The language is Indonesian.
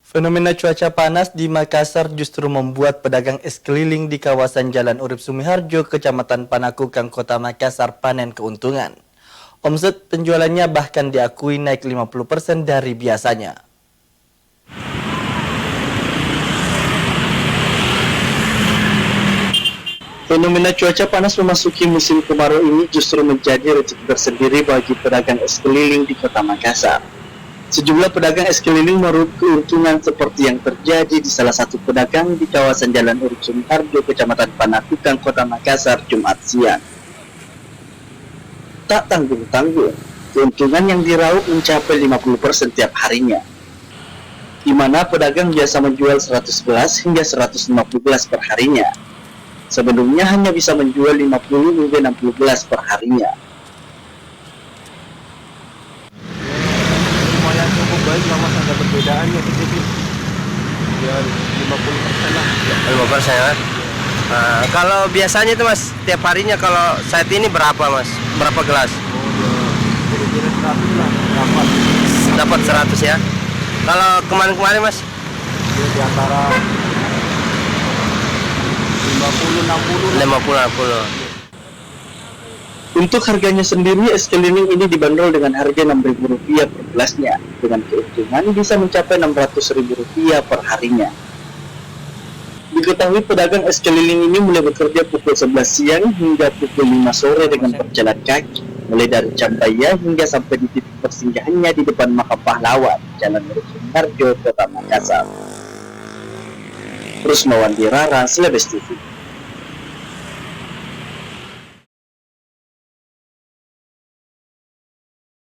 Fenomena cuaca panas di Makassar justru membuat pedagang es keliling di kawasan Jalan Urip Sumiharjo, Kecamatan Panakukang, Kota Makassar panen keuntungan. Omset penjualannya bahkan diakui naik 50% dari biasanya. Fenomena cuaca panas memasuki musim kemarau ini justru menjadi rezeki tersendiri bagi pedagang es keliling di Kota Makassar. Sejumlah pedagang es keliling meraup keuntungan seperti yang terjadi di salah satu pedagang di kawasan Jalan Urip Sumiharjo, Kecamatan Panakukang, Kota Makassar, Jumat siang. Tak tanggung-tanggung, keuntungan yang diraup mencapai 50% tiap harinya, di mana pedagang biasa menjual 111 hingga 150 gelas per harinya. Sebelumnya hanya bisa menjual 50 hingga 60 gelas per harinya. Lumayan cukup baik lah mas, ada perbedaannya sedikit ya, 50% lah. 50% ya. Kalau biasanya itu mas, tiap harinya kalau saat ini berapa mas? Berapa gelas? Kira-kira 100 lah Dapat 100 ya. Kalau kemarin-kemarin mas? ya, di antara 50-60. Untuk harganya sendiri, es keliling ini dibanderol dengan harga Rp6.000 per gelasnya, dengan keuntungan bisa mencapai Rp600.000 per harinya. Diketahui pedagang es keliling ini mulai bekerja pukul 11 siang hingga pukul 5 sore dengan berjalan kaki, mulai dari Cambaya hingga sampai di titik persinggahannya di depan Makam Pahlawan, Jalan Urip Sumiharjo, Kota Makassar. Rusmawan Dirara, Celebes TV.